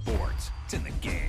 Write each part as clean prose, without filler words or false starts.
sports. It's in the game.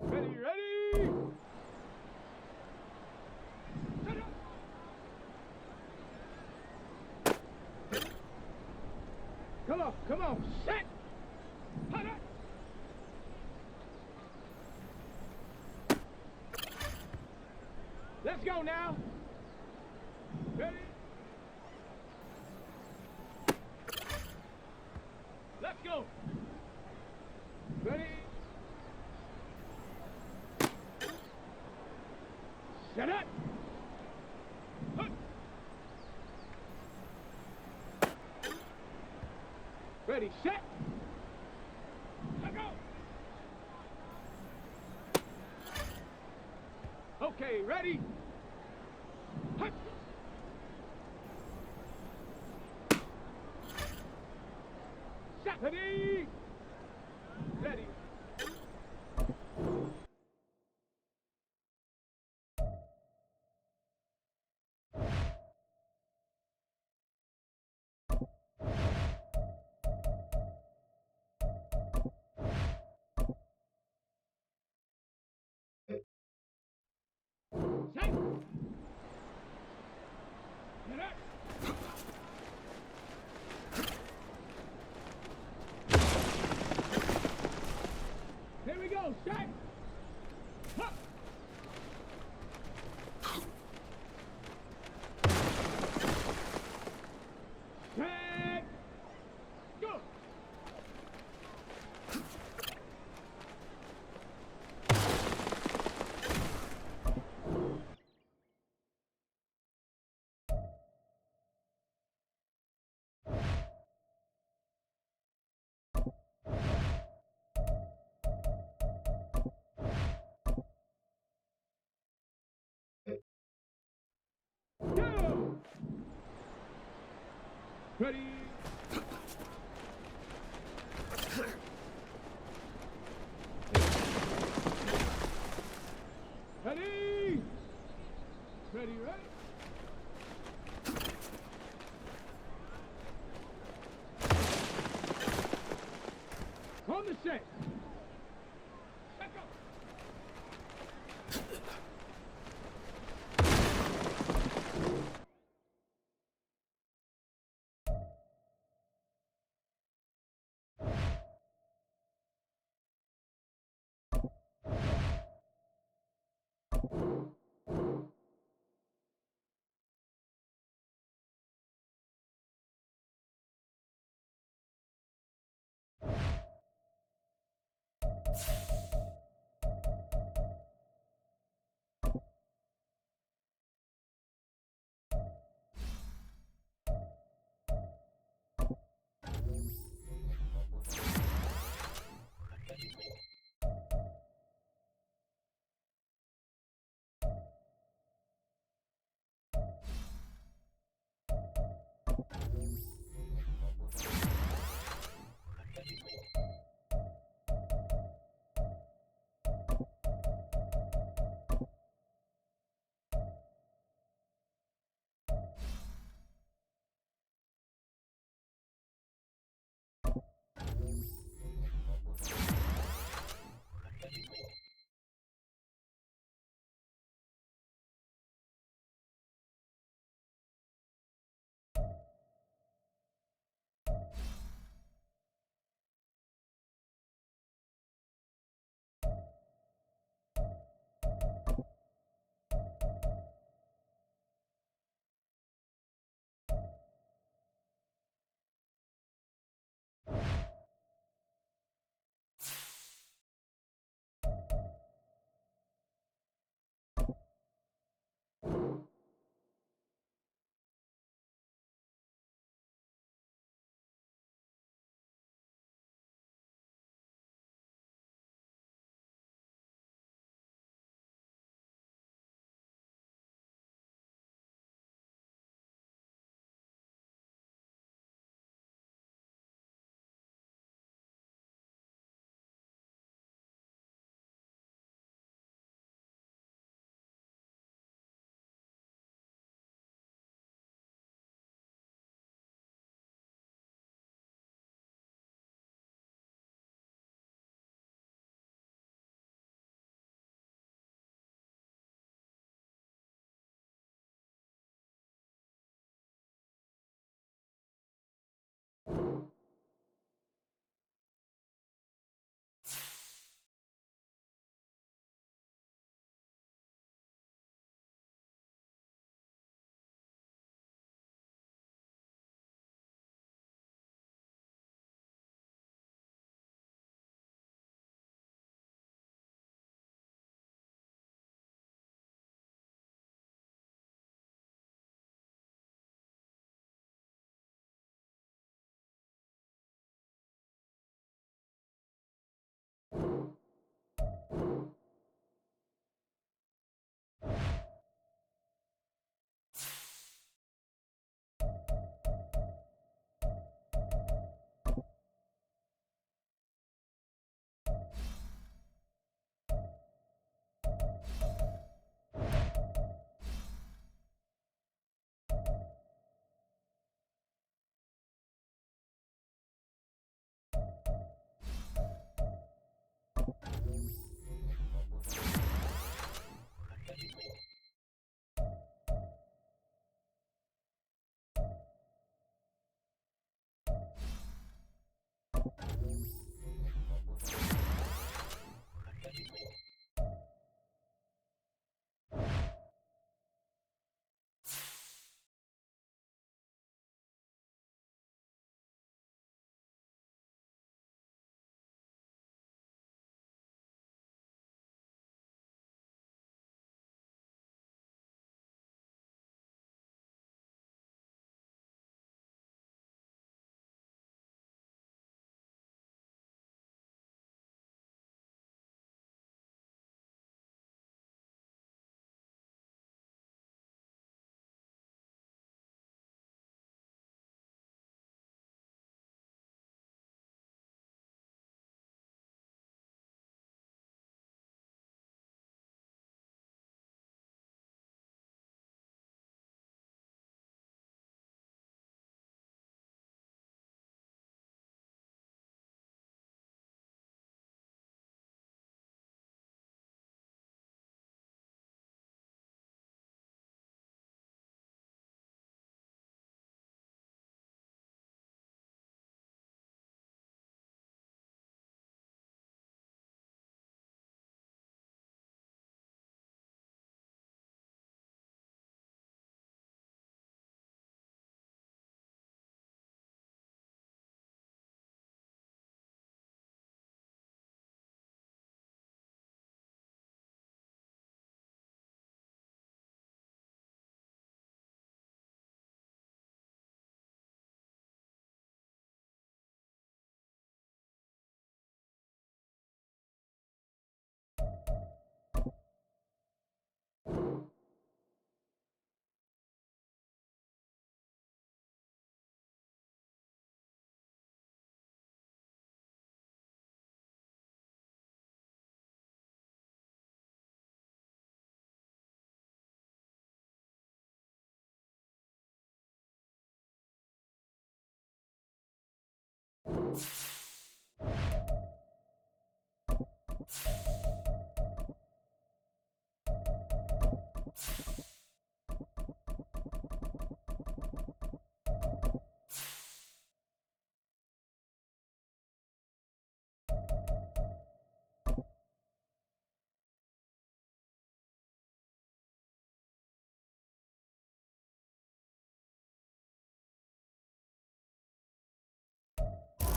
Ready, ready! Come on, set! Let's go now! Ready? Let's go! Ready? Set up! Ready, set! Let go! Okay, ready? Set! Ready! Ready! Set! Get up! Here we go, set! Huh. Set! Go! Go! Ready? Ready? Ready, ready? On the set. Set go.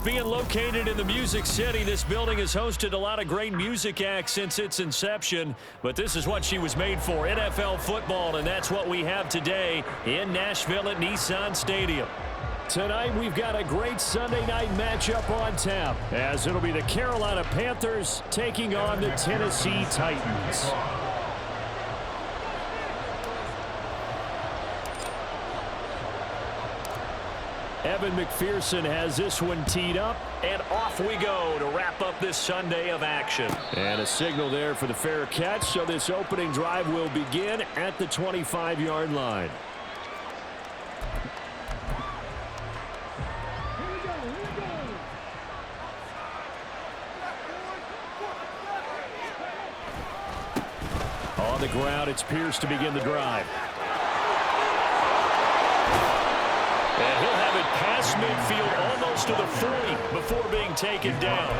Being located in the Music City, this building has hosted a lot of great music acts since its inception, but this is what she was made for, NFL football, and that's what we have today in Nashville at Nissan Stadium. Tonight, we've got a great Sunday night matchup on tap, as it'll be the Carolina Panthers taking on the Tennessee Titans. Evan McPherson has this one teed up, and off we go to wrap up this Sunday of action. And a signal there for the fair catch, so this opening drive will begin at the 25-yard line. On the ground, it's Pierce to begin the drive. And he'll have it past midfield almost to the 40 before being taken down.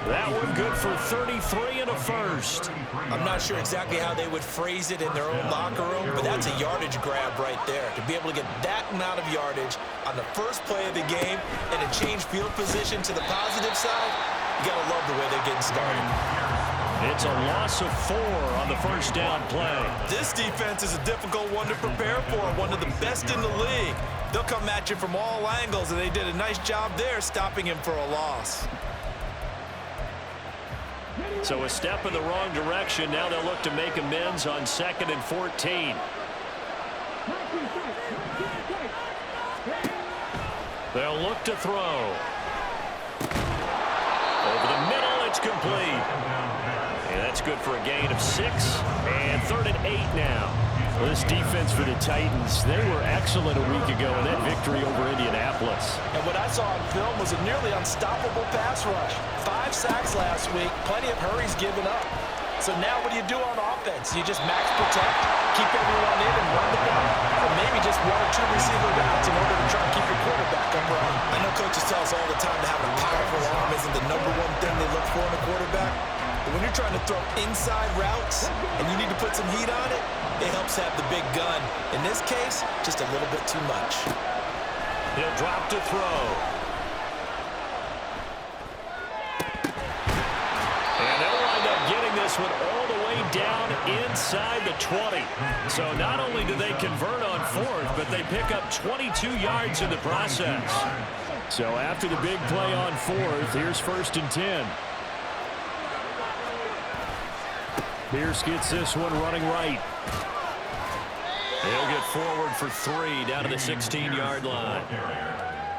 That one good for 33 and a first. I'm not sure exactly how they would phrase it in their own locker room, but that's a yardage grab right there. To be able to get that amount of yardage on the first play of the game and to change field position to the positive side, you got to love the way they're getting started. It's a loss of 4 on the first down play. This defense is a difficult one to prepare for, one of the best in the league. They'll come at you from all angles, and they did a nice job there stopping him for a loss. Get So a step in the wrong direction. Now they'll look to make amends on 2nd and 14. They'll look to throw. Over the middle, it's complete. And that's good for a gain of 6. And 3rd and 8 now. Well, this defense for the Titans, they were excellent a week ago in that victory over Indianapolis. And what I saw on film was a nearly unstoppable pass rush. 5 sacks last week, plenty of hurries given up. So now what do you do on offense? You just max protect, keep everyone in and run the ball, or maybe just 1 or 2 receiver routes in order to try and keep your quarterback upright. I know coaches tell us all the time that having a powerful arm isn't the #1 thing they look for in a quarterback. But when you're trying to throw inside routes and you need to put some heat on it, it helps have the big gun. In this case, just a little bit too much. He'll drop to throw. And they'll wind up getting this one all the way down inside the 20. So not only do they convert on 4th, but they pick up 22 yards in the process. So after the big play on 4th, here's 1st and 10. Pierce gets this one running right. He'll get forward for 3 down to the 16-yard line.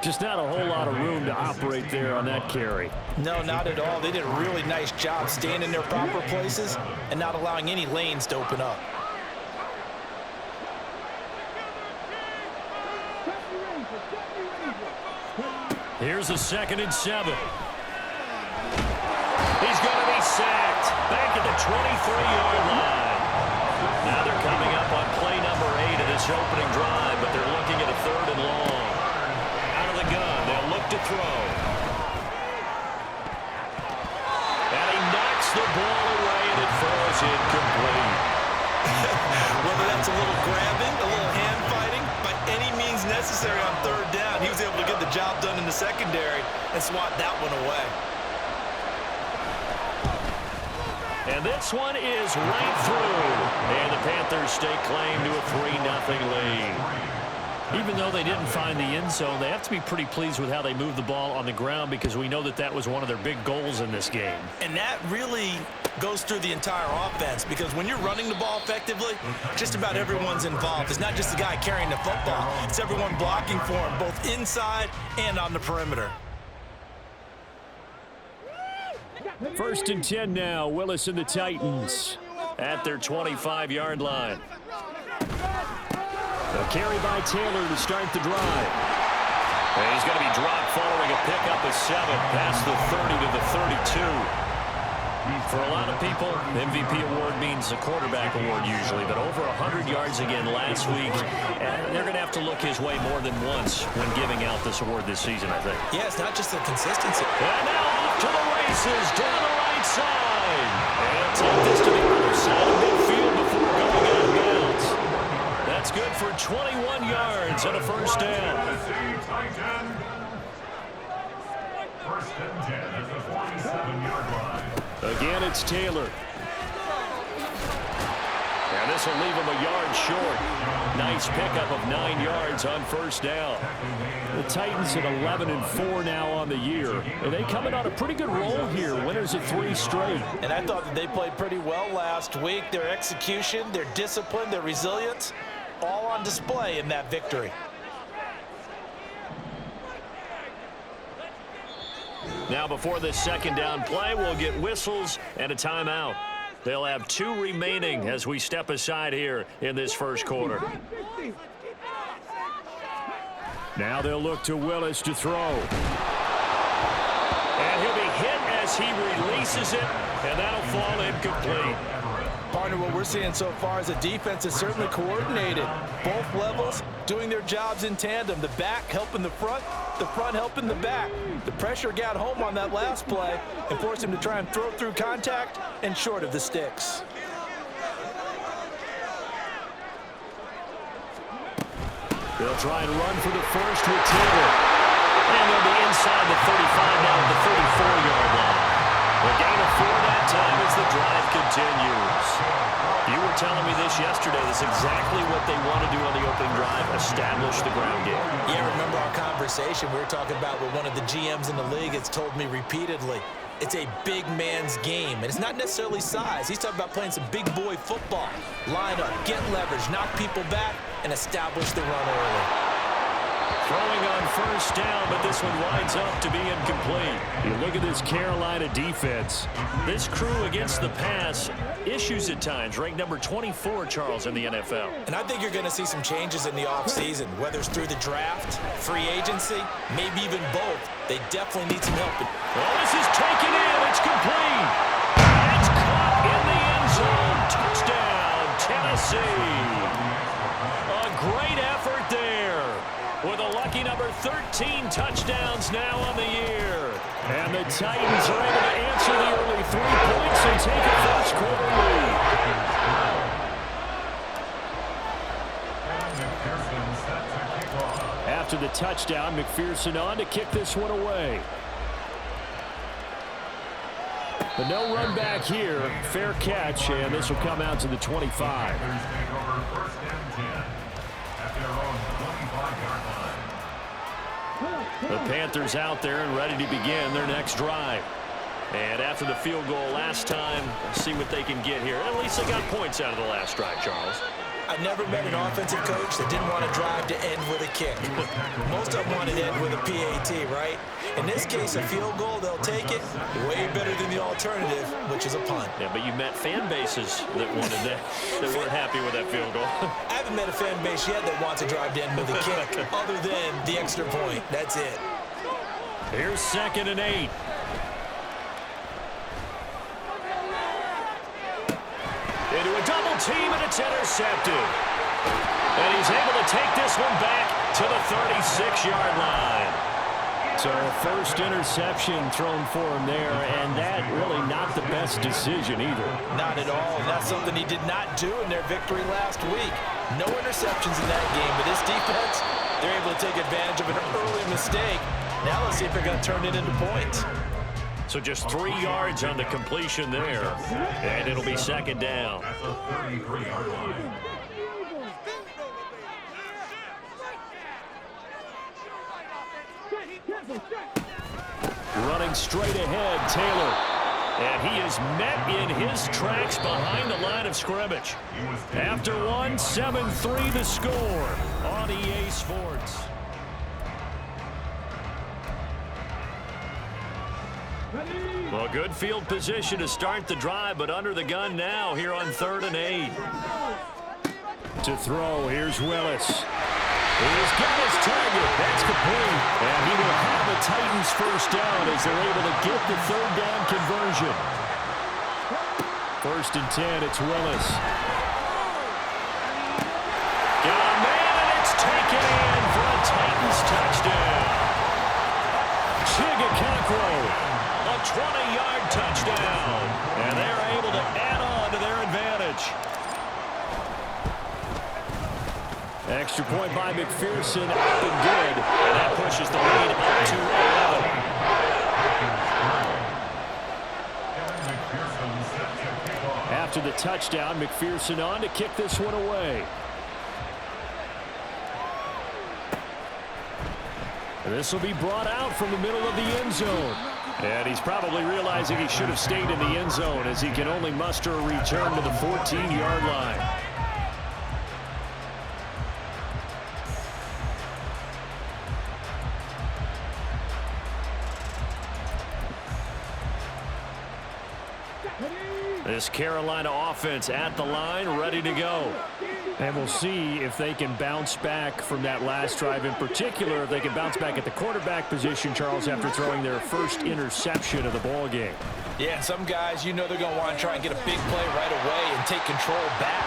Just not a whole lot of room to operate there on that carry. No, not at all. They did a really nice job staying in their proper places and not allowing any lanes to open up. Here's a 2nd and 7. He's going to be sacked back at the 23-yard line. Now they're coming up on play number 8 of this opening drive, but they're looking at a 3rd and long. Out of the gun, they'll look to throw. And he knocks the ball away, and it falls incomplete. Whether that's a little grabbing, a little hand fighting, by any means necessary on 3rd down, he was able to get the job done in the secondary and swat that one away. And this one is right through. And the Panthers stake claim to a 3-0 lead. Even though they didn't find the end zone, they have to be pretty pleased with how they moved the ball on the ground, because we know that that was one of their big goals in this game. And that really goes through the entire offense, because when you're running the ball effectively, just about everyone's involved. It's not just the guy carrying the football. It's everyone blocking for him, both inside and on the perimeter. 1st and 10 now. Willis and the Titans at their 25-yard line. A carry by Taylor to start the drive. And he's going to be dropped following a pickup of 7 past the 30 to the 32. For a lot of people, MVP award means a quarterback award usually, but over 100 yards again last week. And they're going to have to look his way more than once when giving out this award this season, I think. Yeah, it's not just the consistency. And now off to the races down the right side. And take this to the other side of midfield before going out of bounds. That's good for 21 yards and a 1st down. 1st and 10 at the 47-yard line. Again, it's Taylor. And this will leave him a yard short. Nice pickup of 9 yards on 1st down. The Titans at 11-4 now on the year. And they coming on a pretty good roll here. Winners of 3 straight. And I thought that they played pretty well last week. Their execution, their discipline, their resilience, all on display in that victory. Now before this 2nd down play, we'll get whistles and a timeout. They'll have 2 remaining as we step aside here in this 1st quarter. Now they'll look to Willis to throw. And he'll be hit as he releases it, and that'll fall incomplete. Partner, what we're seeing so far is the defense is certainly coordinated. Both levels doing their jobs in tandem. The back helping the front helping the back. The pressure got home on that last play and forced him to try and throw through contact and short of the sticks. They'll try and run for the 1st with Taylor. And they'll be inside the 35 now at the 34-yard line. The gain of 4 that time as the drive continues. You were telling me this yesterday. That's exactly what they want to do on the opening drive, establish the ground game. Yeah, remember our conversation. We were talking about what one of the GMs in the league has told me repeatedly. It's a big man's game, and it's not necessarily size. He's talking about playing some big boy football. Line up, get leverage, knock people back, and establish the run early. Throwing on first down, but this one winds up to be incomplete. You look at this Carolina defense. This crew against the pass, issues at times, ranked number 24, Charles, in the NFL. And I think you're going to see some changes in the offseason, whether it's through the draft, free agency, maybe even both. They definitely need some help. Well, this is taken in. It's complete. It's caught in the end zone. Touchdown, Tennessee. A great effort there, with a lucky number 13 touchdowns now on the year. And the Titans are able to answer the early 3 points and take a first quarter lead. After the touchdown, McPherson on to kick this one away. But no run back here. Fair catch, and this will come out to the 25. The Panthers out there and ready to begin their next drive. And after the field goal last time, see what they can get here. At least they got points out of the last drive, Charles. I never met an offensive coach that didn't want to drive to end with a kick. Most of them wanted to end with a PAT, right? In this case, a field goal, they'll take it. Way better than the alternative, which is a punt. Yeah, but you met fan bases that wanted that, that weren't happy with that field goal. I haven't met a fan base yet that wants to drive to end with a kick, other than the extra point. That's it. Here's 2nd and 8. Into a double team, and it's intercepted. And he's able to take this one back to the 36-yard line. So a first interception thrown for him there, and that really not the best decision either. Not at all, and that's something he did not do in their victory last week. No interceptions in that game, but this defense, they're able to take advantage of an early mistake. Now let's see if they're going to turn it into points. So just 3 yards on the completion there, and it'll be 2nd down. At the 33-yard line. Running straight ahead, Taylor. And he is met in his tracks behind the line of scrimmage. After one, 7-3 the score on EA Sports. Well, good field position to start the drive, but under the gun now here on 3rd and 8. To throw, here's Willis. He's got his target. That's complete. And he will have the Titans first down as they're able to get the 3rd down conversion. 1st and 10, it's Willis. Got a man, and it's taken in for a Titans touchdown. Chigakakwo. A 20-yard touchdown, and they're able to add on to their advantage. Extra point by McPherson, up and good, and that pushes the lead up to 11. After the touchdown, McPherson on to kick this one away. This will be brought out from the middle of the end zone. And he's probably realizing he should have stayed in the end zone as he can only muster a return to the 14-yard line. This Carolina offense at the line, ready to go. And we'll see if they can bounce back from that last drive in particular, if they can bounce back at the quarterback position, Charles, after throwing their first interception of the ball game. Yeah, some guys, you know they're going to want to try and get a big play right away and take control back.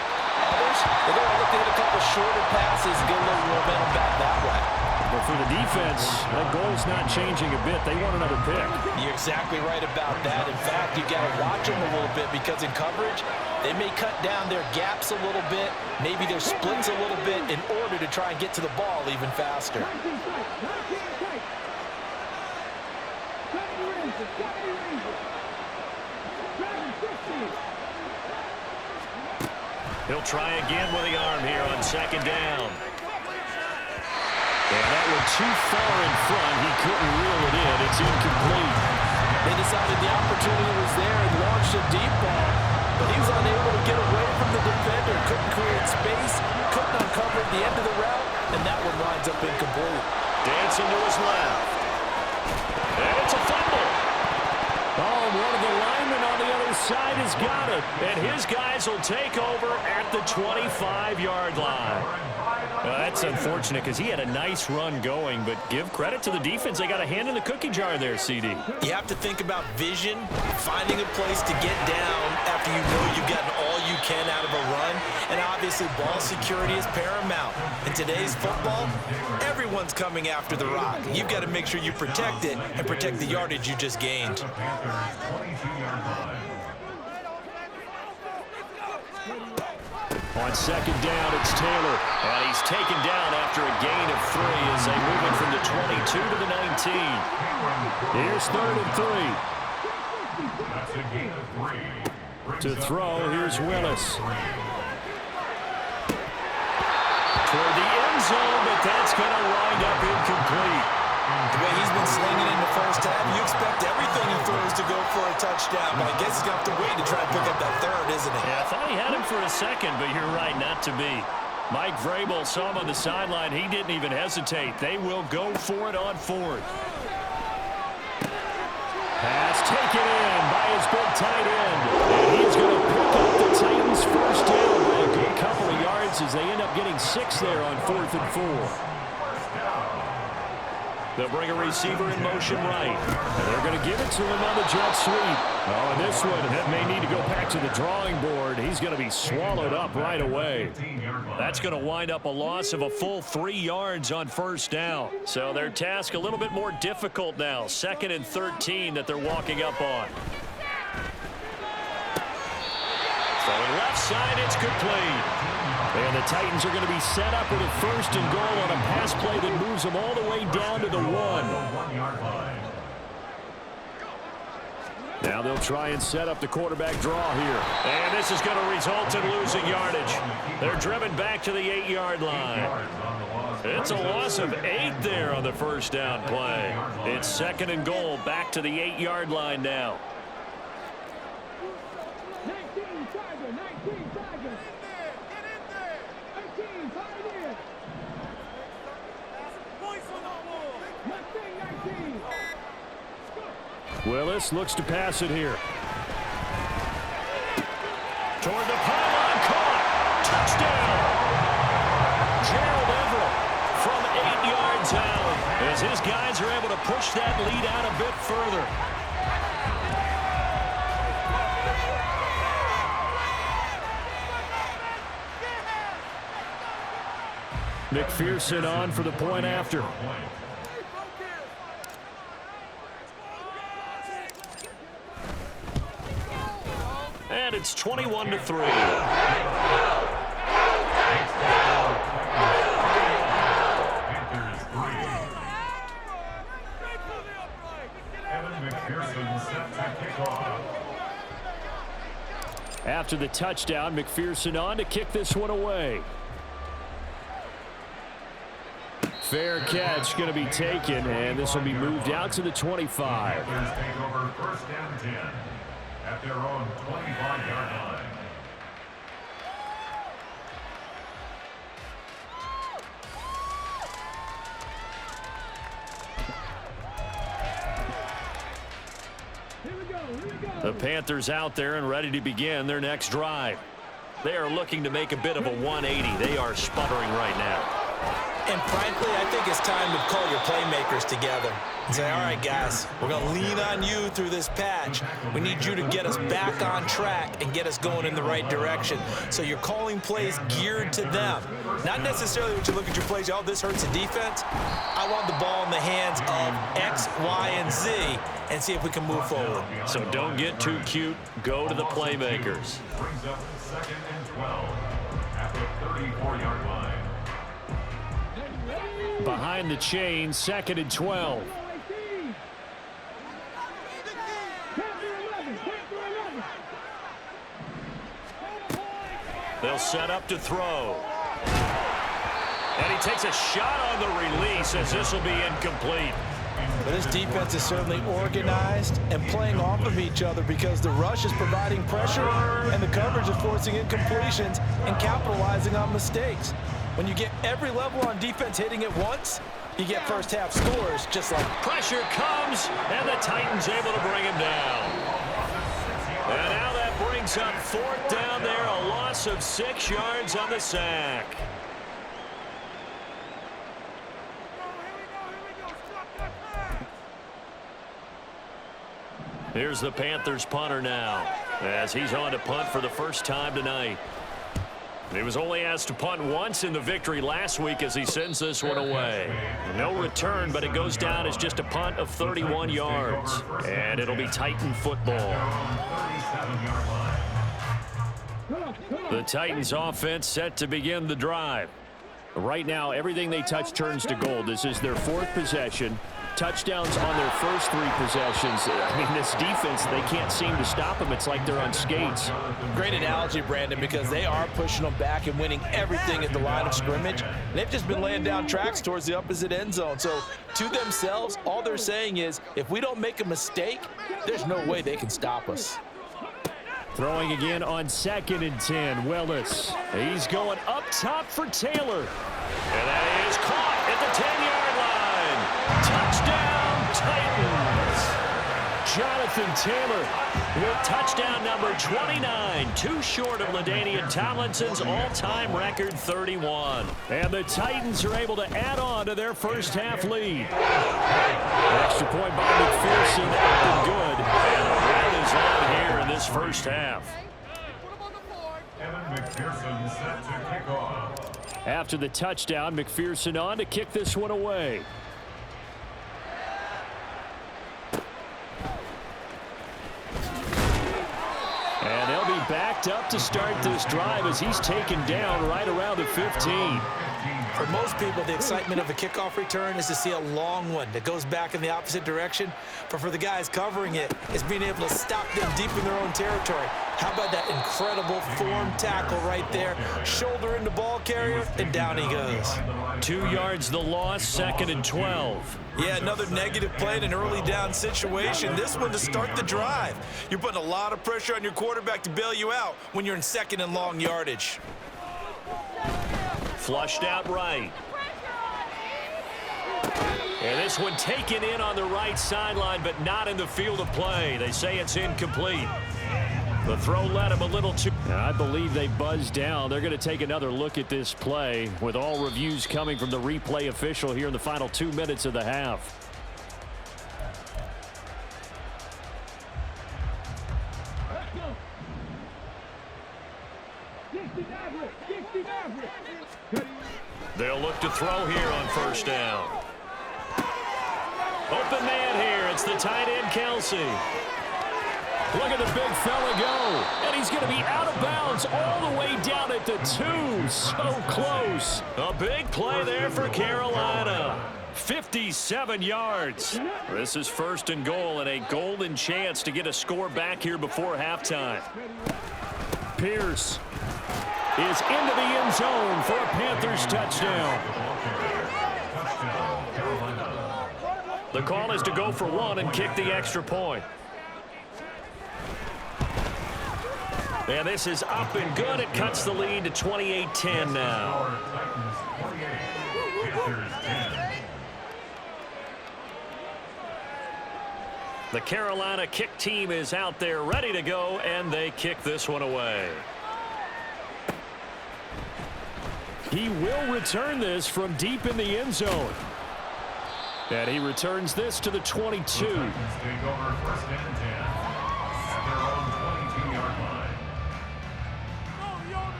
Others, they're going to look to hit a couple shorter passes and get a little momentum back that way. But for the defense, that goal's not changing a bit. They want another pick. You're exactly right about that. In fact, you've got to watch them a little bit because in coverage, they may cut down their gaps a little bit, maybe their splits a little bit in order to try and get to the ball even faster. He'll try again with the arm here on 2nd down. And that one too far in front. He couldn't reel it in. It's incomplete. They decided the opportunity was there and launched a deep ball, but he was unable to get away from the defender, couldn't create space, couldn't uncover the end of the route, and that one winds up incomplete. Dancing to his left. And it's a fumble. Oh, one of the linemen on the other side has got it. And his guys will take over at the 25-yard line. That's unfortunate because he had a nice run going, but give credit to the defense. They got a hand in the cookie jar there, CD. You have to think about vision, finding a place to get down after you know you've gotten all you can out of a run, and obviously ball security is paramount. In today's football, everyone's coming after the rock. You've got to make sure you protect it and protect the yardage you just gained. On second down, it's Taylor. And he's taken down after a gain of 3 as they move it from the 22 to the 19. Here's 3rd and 3. That's a gain of 3. To throw, here's Willis. Toward the end zone, but that's going to wind up incomplete. The way he's been slinging in the first half, you expect everything he throws to go for a touchdown, but I guess he's going to have to wait to try and pick up that 3rd, isn't he? Yeah, I thought he had him for a second, but you're right, not to be. Mike Vrabel saw him on the sideline. He didn't even hesitate. They will go for it on 4th. Pass taken in by his big tight end. And he's going to pick up the Titans' first down by a good couple of yards as they end up getting 6 there on 4th and 4. They'll bring a receiver in motion right. And they're going to give it to him on the jet sweep. Oh, and this one that may need to go back to the drawing board. He's going to be swallowed up right away. That's going to wind up a loss of a full 3 yards on first down. So their task a little bit more difficult now. 2nd and 13 that they're walking up on. Throwing left side, it's complete. And the Titans are going to be set up with a 1st and goal on a pass play that moves them all the way down to the 1. Now they'll try and set up the quarterback draw here. And this is going to result in losing yardage. They're driven back to the 8-yard line. It's a loss of 8 there on the first down play. It's 2nd and goal back to the 8-yard line now. 19 Tiger, 19 Tiger. 18, tied in. 19. Willis looks to pass it here. Toward the pylon, caught. Touchdown. Gerald Everett from 8 yards out as his guys are able to push that lead out a bit further. McPherson on for the point after. And it's 21-3. After the touchdown, McPherson on to kick this one away. Fair catch going to be taken, and this will be moved out to the 25. Panthers take over 1st and 10 at their own 25-yard line. The Panthers out there and ready to begin their next drive. They are looking to make a bit of a 180. They are sputtering right now. And frankly, I think it's time to call your playmakers together and say, all right, guys, we're going to lean on you through this patch. We need you to get us back on track and get us going in the right direction. So you're calling plays geared to them. Not necessarily when you look at your plays, oh, this hurts the defense. I want the ball in the hands of X, Y, and Z and see if we can move forward. So don't get too cute. Go to the playmakers. Brings up 2nd and 12 at the 34-yard line. Behind the chain, 2nd and 12. They'll set up to throw. And he takes a shot on the release as this will be incomplete. But this defense is certainly organized and playing off of each other because the rush is providing pressure and the coverage is forcing incompletions and capitalizing on mistakes. When you get every level on defense hitting at once, you get first half scores just like. Pressure comes, and the Titans able to bring him down. And now that brings up 4th down there, a loss of 6 yards on the sack. Here's the Panthers punter now, as he's on to punt for the first time tonight. He was only asked to punt once in the victory last week as he sends this one away. No return, but it goes down as just a punt of 31 yards. And it'll be Titan football. The Titans offense set to begin the drive. Right now, everything they touch turns to gold. This is their 4th possession. Touchdowns on their first 3 possessions. I mean, this defense, they can't seem to stop them. It's like they're on skates. Great analogy, Brandon, because they are pushing them back and winning everything at the line of scrimmage. They've just been laying down tracks towards the opposite end zone. So to themselves, all they're saying is, if we don't make a mistake, there's no way they can stop us. Throwing again on 2nd and 10, Willis. He's going up top for Taylor. And that is caught at the 10-yard line. Touchdown, Titans. Jonathan Taylor with touchdown number 29, too short of LaDainian Tomlinson's all-time record 31. And the Titans are able to add on to their first half lead. Extra point by McPherson up and good. And the run is on here in this first half. Evan McPherson set to kick off. After the touchdown, McPherson on to kick this one away. And they'll be backed up to start this drive as he's taken down right around the 15. For most people, the excitement of a kickoff return is to see a long one that goes back in the opposite direction. But for the guys covering it, it's being able to stop them deep in their own territory. How about that incredible form tackle right there? Shoulder in the ball carrier, and down he goes. 2 yards the loss, 2nd and 12. Yeah, another negative play in an early down situation. This one to start the drive. You're putting a lot of pressure on your quarterback to bail you out when you're in 2nd and long yardage. Flushed out right. And this one taken in on the right sideline, but not in the field of play. They say it's incomplete. The throw led him a little too. I believe they buzzed down. They're going to take another look at this play with all reviews coming from the replay official here in the final 2 minutes of the half. They'll look to throw here on first down. Open man here. It's the tight end, Kelsey. Look at the big fella go. And he's going to be out of bounds all the way down at the 2. So close. A big play there for Carolina. 57 yards. This is 1st and goal and a golden chance to get a score back here before halftime. Pierce is into the end zone for a Panthers touchdown. The call is to go for 1 and kick the extra point. And this is up and good. It cuts the lead to 28-10 now. The Carolina kick team is out there ready to go, and they kick this one away. He will return this from deep in the end zone. And he returns this to the 22. Take over 1st and 10 at their own 22-yard line.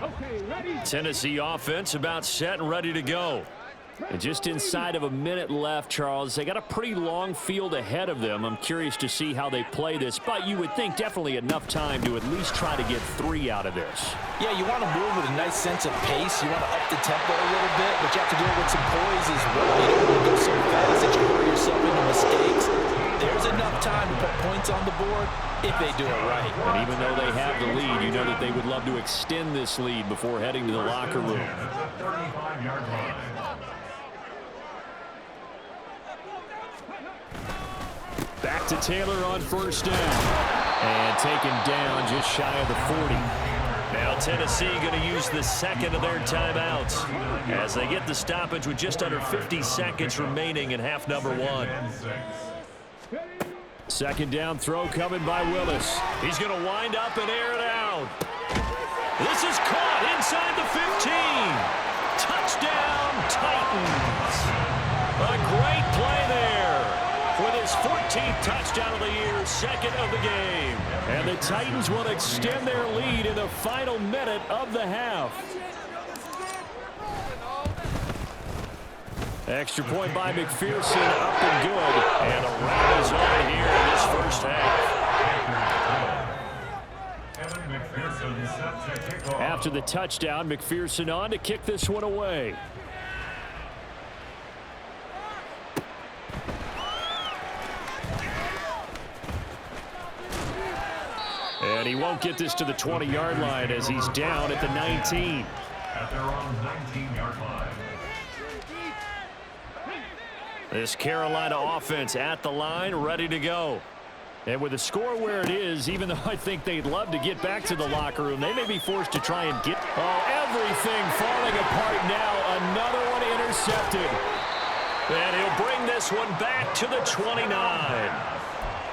Okay, ready? Tennessee offense about set and ready to go. And just inside of a minute left, Charles. They got a pretty long field ahead of them. I'm curious to see how they play this, but you would think definitely enough time to at least try to get 3 out of this. Yeah, you want to move with a nice sense of pace. You want to up the tempo a little bit, but you have to do it with some poise as well. You don't want to go so fast that you hurry yourself into mistakes. There's enough time to put points on the board if they do it right. And even though they have the lead, you know that they would love to extend this lead before heading to the locker room. 35-yard line. Back to Taylor on first down. And taken down just shy of the 40. Now Tennessee going to use the second of their timeouts as they get the stoppage with just under 50 seconds remaining in half number one. Second down throw coming by Willis. He's going to wind up and air it out. This is caught inside the 15. Touchdown, Titans. A great play there with his 14th touchdown of the year, second of the game. And the Titans will extend their lead in the final minute of the half. Extra point by McPherson, up and good. And a wrap is on here in this first half. After the touchdown, McPherson on to kick this one away. And he won't get this to the 20-yard line as he's down at the 19. At their own 19-yard line. This Carolina offense at the line, ready to go. And with the score where it is, even though I think they'd love to get back to the locker room, they may be forced to try and get... Oh, everything falling apart now. Another one intercepted. And he'll bring this one back to the 29.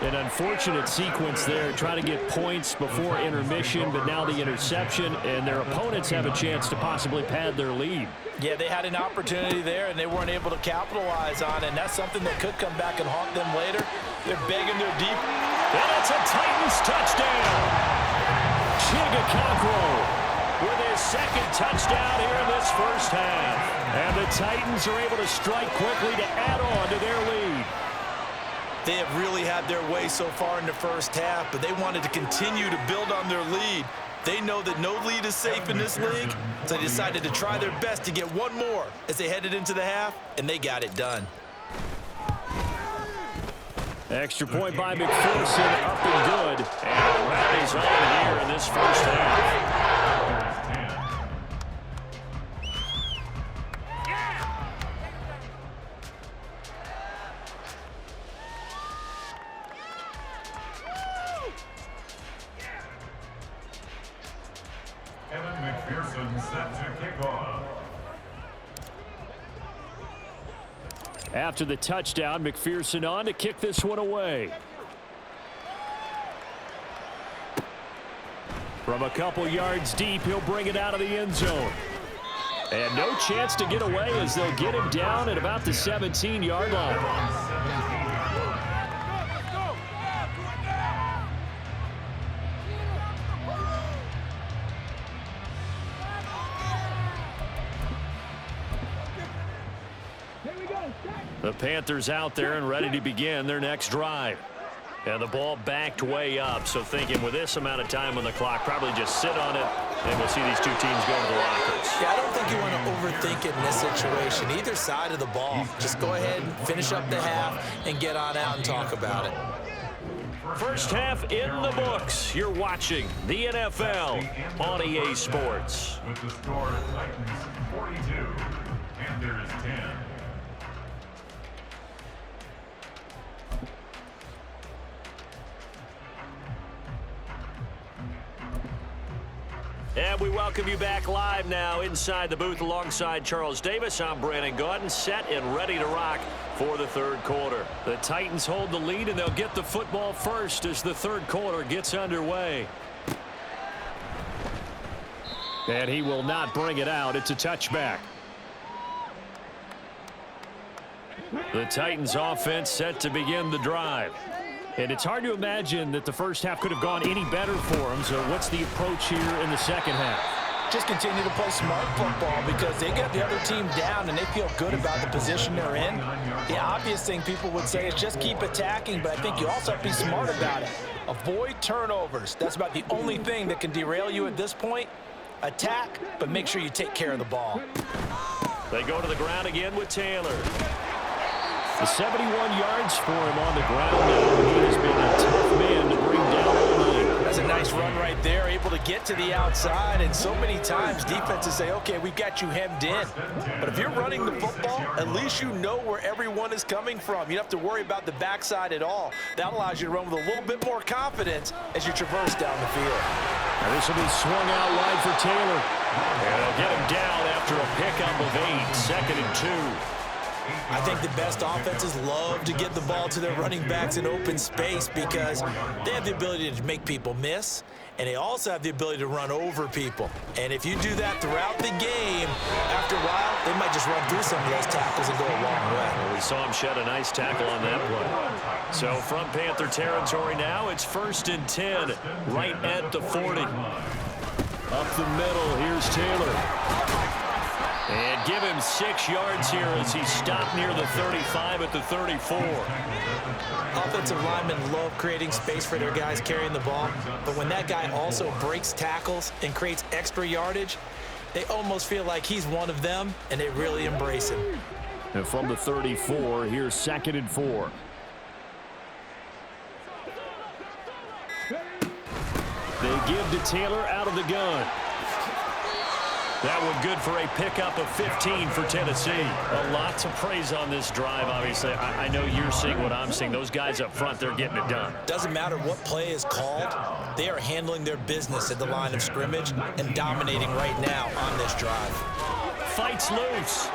An unfortunate sequence there, trying to get points before intermission, but now the interception, and their opponents have a chance to possibly pad their lead. Yeah, they had an opportunity there, and they weren't able to capitalize on it, and that's something that could come back and haunt them later. They're begging their deep. And it's a Titans touchdown. Chigakakro with his second touchdown here in this first half. And the Titans are able to strike quickly to add on to their lead. They have really had their way so far in the first half, but they wanted to continue to build on their lead. They know that no lead is safe in this league, so they decided to try their best to get one more as they headed into the half, and they got it done. Extra point by McPherson, up and good. And rallies on here in this first half. After the touchdown, McPherson on to kick this one away. From a couple yards deep, he'll bring it out of the end zone. And no chance to get away as they'll get him down at about the 17-yard line. The Panthers out there and ready to begin their next drive. And the ball backed way up, so thinking with this amount of time on the clock, probably just sit on it, and we'll see these two teams go to the lockers. Yeah, I don't think you want to overthink it in this situation. Either side of the ball. Just go ahead and finish up the half and get on out and talk about it. First half in the books. You're watching the NFL on EA Sports. With the score, Titans 42, Panthers 10. And we welcome you back live now inside the booth alongside Charles Davis. I'm Brandon Gaudin, set and ready to rock for the third quarter. The Titans hold the lead, and they'll get the football first as the third quarter gets underway. And he will not bring it out. It's a touchback. The Titans offense set to begin the drive. And it's hard to imagine that the first half could have gone any better for them. So what's the approach here in the second half? Just continue to play smart football because they get the other team down and they feel good about the position they're in. The obvious thing people would say is just keep attacking, but I think you also have to be smart about it. Avoid turnovers. That's about the only thing that can derail you at this point. Attack, but make sure you take care of the ball. They go to the ground again with Taylor. The 71 yards for him on the ground now. He has been a tough man to bring down all night. That's a nice run right there, able to get to the outside, and so many times defenses say, okay, we've got you hemmed in. But if you're running the football, at least you know where everyone is coming from. You don't have to worry about the backside at all. That allows you to run with a little bit more confidence as you traverse down the field. Now this will be swung out wide for Taylor. And they'll get him down after a pickup of 8, 2nd and 2. I think the best offenses love to get the ball to their running backs in open space because they have the ability to make people miss, and they also have the ability to run over people. And if you do that throughout the game, after a while, they might just run through some of those tackles and go a long way. Well, we saw him shed a nice tackle on that play. So from Panther territory now, it's 1st and 10, right at the 40. Up the middle, here's Taylor. And give him 6 yards here as he stopped near the 35 at the 34. Offensive linemen love creating space for their guys carrying the ball, but when that guy also breaks tackles and creates extra yardage, they almost feel like he's one of them, and they really embrace him. And from the 34, here's 2nd and 4. They give to Taylor out of the gun. That one good for a pickup of 15 for Tennessee. A lot to praise on this drive, obviously. I know you're seeing what I'm seeing. Those guys up front, they're getting it done. Doesn't matter what play is called. They are handling their business at the line of scrimmage and dominating right now on this drive. Fights loose.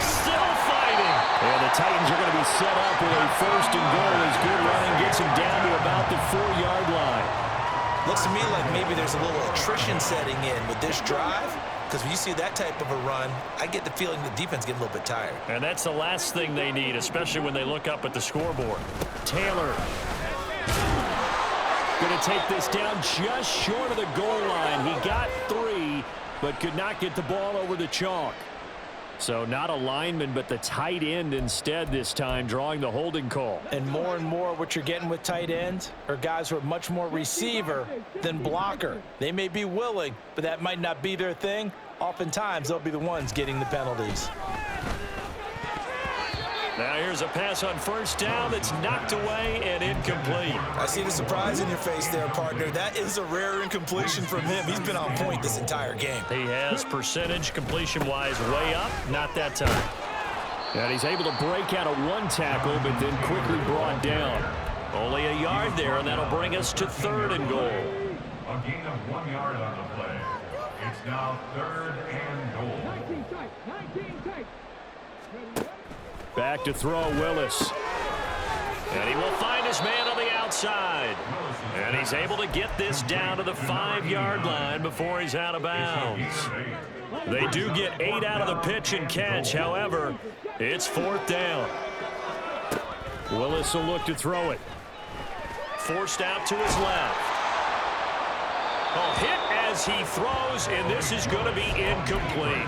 Still fighting. And the Titans are going to be set up with a 1st and goal as good running gets him down to about the 4-yard line. Looks to me like maybe there's a little attrition setting in with this drive. Because when you see that type of a run, I get the feeling the defense getting a little bit tired. And that's the last thing they need, especially when they look up at the scoreboard. Taylor going to take this down just short of the goal line. He got 3, but could not get the ball over the chalk. So not a lineman, but the tight end instead this time, drawing the holding call. And more what you're getting with tight ends are guys who are much more receiver than blocker. They may be willing, but that might not be their thing. Oftentimes, they'll be the ones getting the penalties. Now here's a pass on 1st down that's knocked away and incomplete. I see the surprise in your face there, partner. That is a rare incompletion from him. He's been on point this entire game. He has percentage completion-wise way up, not that time. And he's able to break out of 1 tackle, but then quickly brought down. Only a yard there, and that'll bring us to 3rd and goal. A gain of 1 yard on the play. It's now 3rd and goal. 19 tight. 19 tight. Back to throw, Willis. And he will find his man on the outside. And he's able to get this down to the 5-yard line before he's out of bounds. They do get 8 out of the pitch and catch. However, it's 4th down. Willis will look to throw it. Forced out to his left. Oh, hit as he throws, and this is going to be incomplete.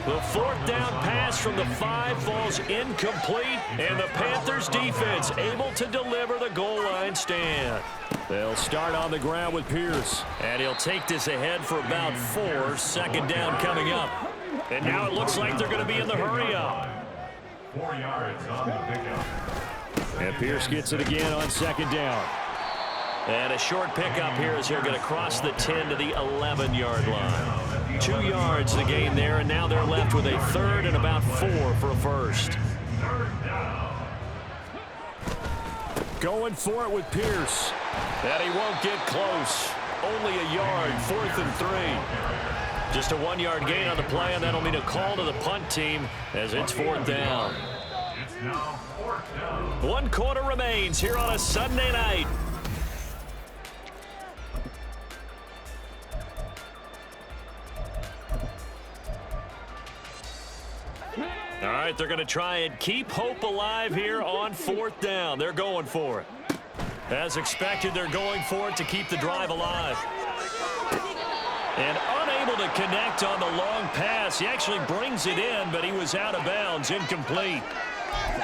The 4th down pass from the 5 falls incomplete, and the Panthers defense able to deliver the goal line stand. They'll start on the ground with Pierce, and he'll take this ahead for about 4. 2nd down coming up. And now it looks like they're going to be in the hurry up. 4 yards on the pickup. And Pierce gets it again on 2nd down. And a short pickup here as they're going to cross the 10 to the 11-yard line. 2 yards the gain there, and now they're left with a 3rd and about 4 for a 1st. Going for it with Pierce. And he won't get close. Only a yard, 4th and 3. Just a 1-yard gain on the play, and that'll mean a call to the punt team as it's 4th down. It's now 4th down. 1 quarter remains here on a Sunday night. All right, they're going to try and keep hope alive here on 4th down. They're going for it. As expected, they're going for it to keep the drive alive. And unable to connect on the long pass. He actually brings it in, but he was out of bounds, incomplete.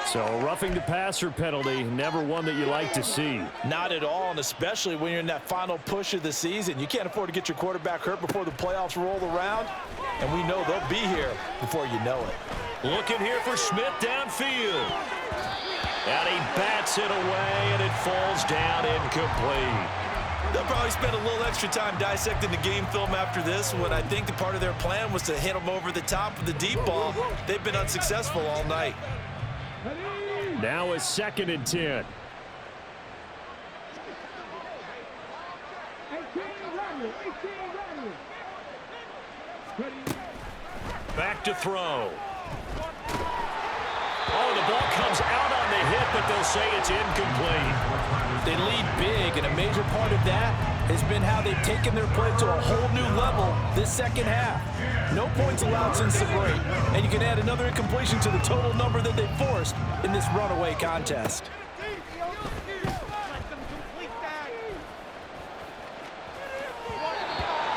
So roughing the passer penalty, never one that you like to see. Not at all, and especially when you're in that final push of the season. You can't afford to get your quarterback hurt before the playoffs roll around, and we know they'll be here before you know it. Looking here for Smith downfield. And he bats it away, and it falls down incomplete. They'll probably spend a little extra time dissecting the game film after this when I think the part of their plan was to hit them over the top with the deep ball. They've been unsuccessful all night. Now a 2nd and 10. Back to throw. Oh, the ball comes out on the hit, but they'll say it's incomplete. They lead big, and a major part of that has been how they've taken their play to a whole new level this second half. No points allowed since the break, and you can add another incompletion to the total number that they forced in this runaway contest.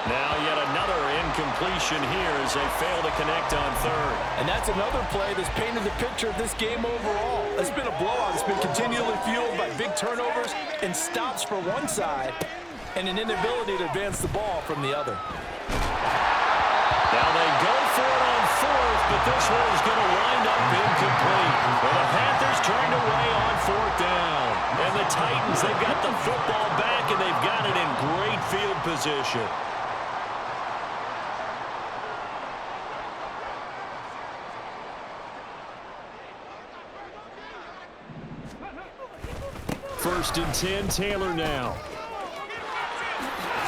Now yet another incompletion here as they fail to connect on 3rd. And that's another play that's painted the picture of this game overall. It's been a blowout. It's been continually fueled by big turnovers and stops for one side and an inability to advance the ball from the other. Now they go for it on 4th, but this one is going to wind up incomplete. Well, the Panthers turned away on 4th down. And the Titans, they've got the football back, and they've got it in great field position. First and 10, Taylor now.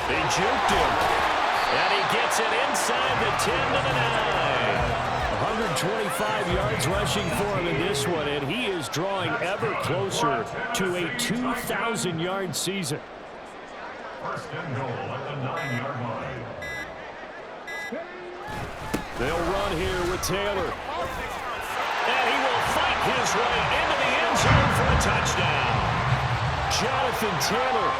They juked him. And he gets it inside the 10 to the 9. 125 yards rushing for him in this one, and he is drawing ever closer to a 2,000-yard season. First and goal at the 9-yard line. They'll run here with Taylor. And he will fight his way into the end zone for a touchdown. Jonathan Taylor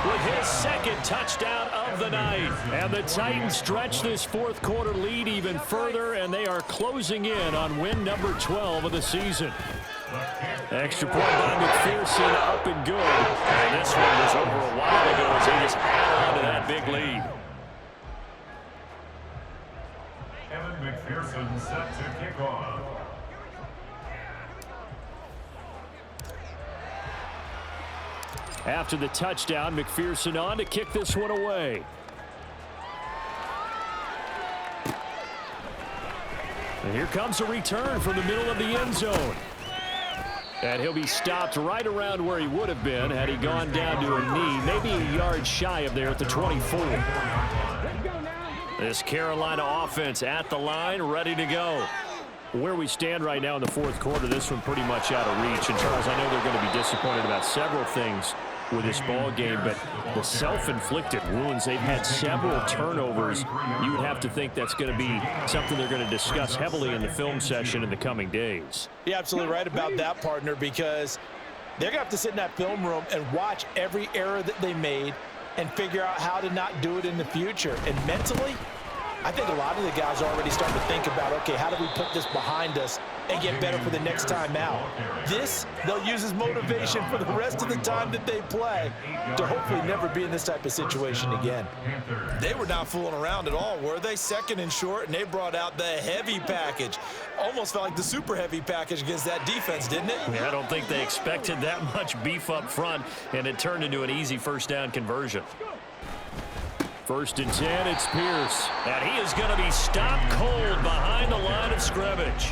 with his 2nd touchdown of the night. And the Titans stretch this 4th quarter lead even further, and they are closing in on win number 12 of the season. Extra point by McPherson, up and good. And this one was over a while ago as they just add on to that big lead. Evan McPherson set to kick off. After the touchdown, McPherson on to kick this one away. And here comes a return from the middle of the end zone. And he'll be stopped right around where he would have been had he gone down to a knee, maybe a yard shy of there at the 24. This Carolina offense at the line, ready to go. Where we stand right now in the 4th quarter, this one pretty much out of reach. And Charles, I know they're going to be disappointed about several things with this ball game, but the self-inflicted wounds, they've had several turnovers. You would have to think that's going to be something they're going to discuss heavily in the film session in the coming days. You're absolutely right about that, partner, because they're going to have to sit in that film room and watch every error that they made and figure out how to not do it in the future. And mentally, I think a lot of the guys are already starting to think about, okay, how do we put this behind us and get better for the next time out? This, they'll use as motivation for the rest of the time that they play to hopefully never be in this type of situation again. They were not fooling around at all, were they? 2nd and short, and they brought out the heavy package. Almost felt like the super heavy package against that defense, didn't it? Yeah, I don't think they expected that much beef up front, and it turned into an easy 1st down conversion. 1st and 10, it's Pierce. And he is going to be stopped cold behind the line of scrimmage.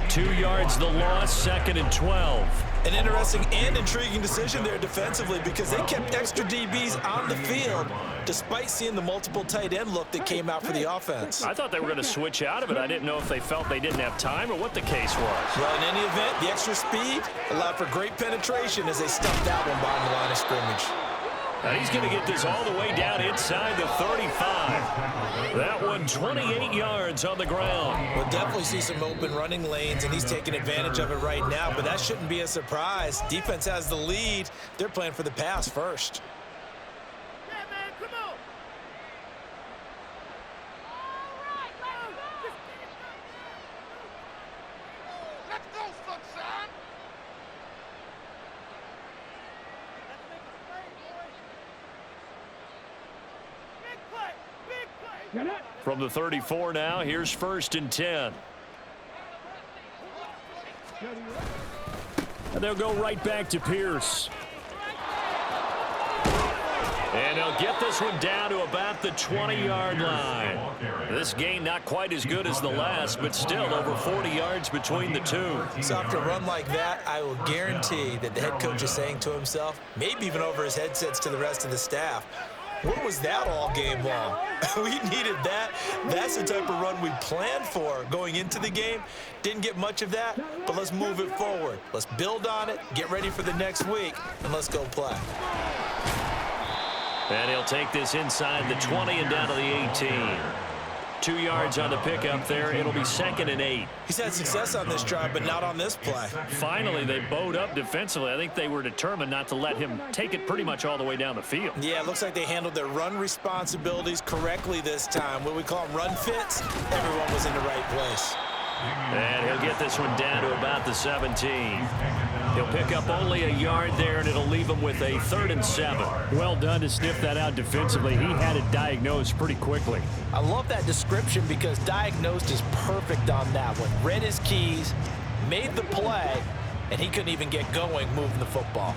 2 yards the loss, 2nd and 12. An interesting and intriguing decision there defensively because they kept extra DBs on the field despite seeing the multiple tight end look that came out for the offense. I thought they were going to switch out of it. I didn't know if they felt they didn't have time or what the case was. Well, in any event, the extra speed allowed for great penetration as they stuffed that one behind the line of scrimmage. And he's going to get this all the way down inside the 35. That one 28 yards on the ground. We'll definitely see some open running lanes, and he's taking advantage of it right now, but that shouldn't be a surprise. Defense has the lead. They're playing for the pass first. Yeah, man, come on. Let's go, sunshine. From the 34 now, here's 1st and 10. And they'll go right back to Pierce. And he'll get this one down to about the 20-yard line. This game not quite as good as the last, but still over 40 yards between the two. So after a run like that, I will guarantee that the head coach is saying to himself, maybe even over his headsets to the rest of the staff, where was that all game long? We needed that. That's the type of run we planned for going into the game. Didn't get much of that, but let's move it forward. Let's build on it, get ready for the next week, and let's go play. And he'll take this inside the 20 and down to the 18. 2 yards on the pickup there. It'll be 2nd and 8. He's had success on this drive, but not on this play. Finally, they bowed up defensively. I think they were determined not to let him take it pretty much all the way down the field. Yeah, it looks like they handled their run responsibilities correctly this time. What we call them run fits, everyone was in the right place. And he'll get this one down to about the 17. He'll pick up only a yard there, and it'll leave him with a 3rd and 7. Well done to sniff that out defensively. He had it diagnosed pretty quickly. I love that description because diagnosed is perfect on that one. Read his keys, made the play, and he couldn't even get going moving the football.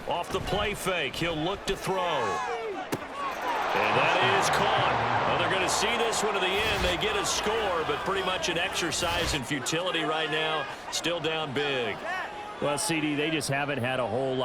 Off the play fake, he'll look to throw. And that is caught. Well, they're going to see this one to the end. They get a score, but pretty much an exercise in futility right now. Still down big. Well, CD, they just haven't had a whole lot.